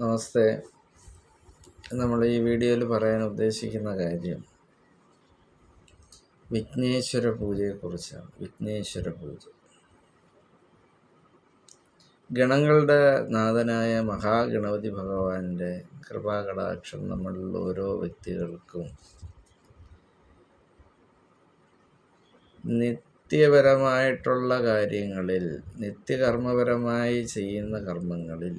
നമസ്തേ. നമ്മൾ ഈ വീഡിയോയിൽ പറയാൻ ഉദ്ദേശിക്കുന്ന കാര്യം വിഘ്നേശ്വര പൂജയെക്കുറിച്ചാണ്. വിഘ്നേശ്വര പൂജ ഗണങ്ങളുടെ നാഥനായ മഹാഗണപതി ഭഗവാന്റെ കൃപാകടാക്ഷം നമ്മളിൽ ഓരോ വ്യക്തികൾക്കും നിത്യപരമായിട്ടുള്ള കാര്യങ്ങളിൽ, നിത്യകർമ്മപരമായി ചെയ്യുന്ന കർമ്മങ്ങളിൽ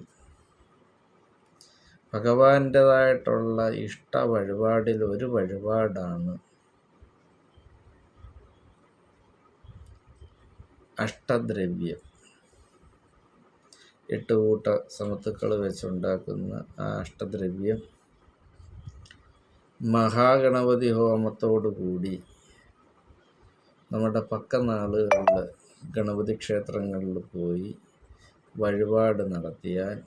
ഭഗവാന്റേതായിട്ടുള്ള ഇഷ്ട വഴിപാടിൽ ഒരു വഴിപാടാണ് അഷ്ടദ്രവ്യം. 8 കൂട്ട സമത്തുക്കൾ വെച്ചുണ്ടാക്കുന്ന ആ അഷ്ടദ്രവ്യം മഹാഗണപതി ഹോമത്തോടുകൂടി നമ്മുടെ പക്കനാളുകളിൽ ഗണപതി ക്ഷേത്രങ്ങളിൽ പോയി വഴിപാട് നടത്തിയാൽ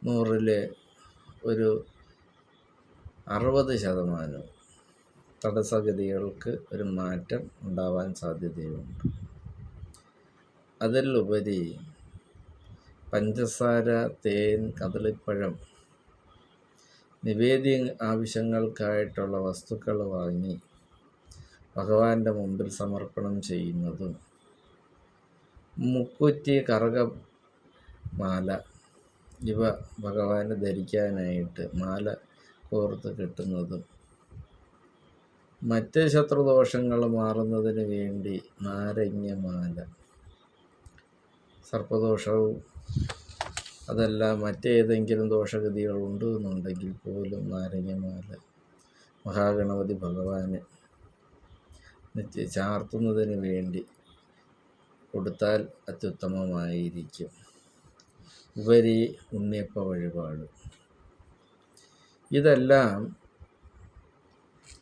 100ൽ ഒരു 60% തടസ്സഗതികൾക്ക് ഒരു മാറ്റം ഉണ്ടാവാൻ സാധ്യതയുണ്ട്. അതിലുപരി പഞ്ചസാര, തേൻ, കദളിപ്പഴം, നിവേദ്യ ആവശ്യങ്ങൾക്കായിട്ടുള്ള വസ്തുക്കൾ വാങ്ങി ഭഗവാന്റെ മുമ്പിൽ സമർപ്പണം ചെയ്യുന്നതും, മുക്കുറ്റി, കറുകമാല ഇവ ഭഗവാന് ധരിക്കാനായിട്ട് മാല കോർത്ത് കെട്ടുന്നതും, മറ്റ് ശത്രുദോഷങ്ങൾ മാറുന്നതിന് വേണ്ടി നാരങ്ങമാല, സർപ്പദോഷവും അതല്ല മറ്റേതെങ്കിലും ദോഷഗതികളുണ്ട് എന്നുണ്ടെങ്കിൽ പോലും നാരങ്ങമാല മഹാഗണപതി ഭഗവാന് ചാർത്തുന്നതിന് വേണ്ടി കൊടുത്താൽ അത്യുത്തമമായിരിക്കും. ഉപരി ഉണ്ണിയപ്പ വഴിപാട്, ഇതെല്ലാം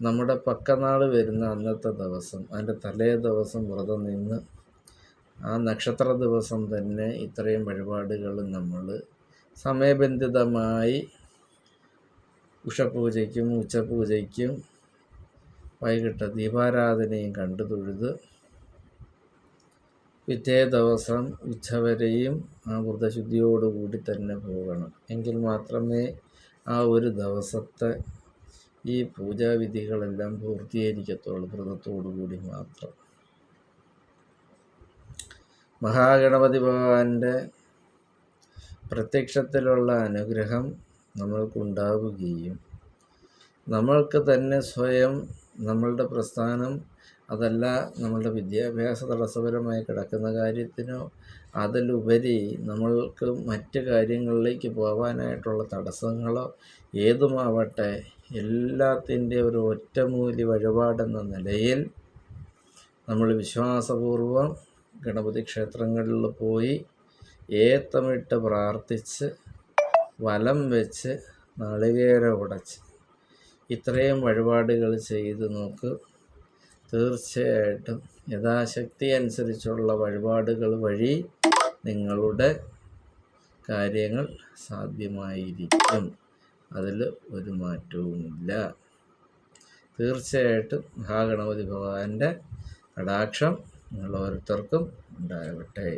നമ്മുടെ പക്കനാൾ വരുന്ന അന്നത്തെ ദിവസം, അതിൻ്റെ തലേ ദിവസം വ്രതം നിന്ന് ആ നക്ഷത്ര ദിവസം തന്നെ ഇത്രയും വഴിപാടുകൾ നമ്മൾ സമയബന്ധിതമായി ഉഷപൂജയ്ക്കും ഉച്ചപൂജയ്ക്കും വൈകിട്ട് ദീപാരാധനയും കണ്ടു തൊഴുത് പിറ്റേ ദിവസം ഉച്ചവരെയും ആ വ്രതശുദ്ധിയോടുകൂടി തന്നെ പോകണം. എങ്കിൽ മാത്രമേ ആ ഒരു ദിവസത്തെ ഈ പൂജാവിധികളെല്ലാം പൂർത്തീകരിക്കത്തുള്ളൂ. വ്രതത്തോടുകൂടി മാത്രം. മഹാഗണപതി ഭഗവാന്റെ പ്രത്യക്ഷത്തിലുള്ള അനുഗ്രഹം നമ്മൾക്കുണ്ടാവുകയും നമ്മൾക്ക് തന്നെ സ്വയം നമ്മളുടെ പ്രസ്ഥാനം, അതല്ല നമ്മളുടെ വിദ്യാഭ്യാസ തടസ്സപരമായി കിടക്കുന്ന കാര്യത്തിനോ അതിലുപരി നമ്മൾക്ക് മറ്റ് കാര്യങ്ങളിലേക്ക് പോകാനായിട്ടുള്ള തടസ്സങ്ങളോ ഏതുമാവട്ടെ, എല്ലാത്തിൻ്റെ ഒരു ഒറ്റമൂലി വഴിപാടെന്ന നിലയിൽ നമ്മൾ വിശ്വാസപൂർവം ഗണപതി ക്ഷേത്രങ്ങളിൽ പോയി ഏത്തമിട്ട് പ്രാർത്ഥിച്ച് വലം വെച്ച് നാളികേരം ഉടച്ച് ഇത്രയും വഴിപാടുകൾ ചെയ്ത് നോക്ക്. തീർച്ചയായിട്ടും യഥാശക്തി അനുസരിച്ചുള്ള വഴിപാടുകൾ വഴി നിങ്ങളുടെ കാര്യങ്ങൾ സാധ്യമായിരിക്കും. അതിൽ ഒരു മാറ്റവുമില്ല. തീർച്ചയായിട്ടും മഹാഗണപതി ഭഗവാന്റെ കടാക്ഷം നിങ്ങൾ ഓരോരുത്തർക്കും ഉണ്ടാകട്ടെ.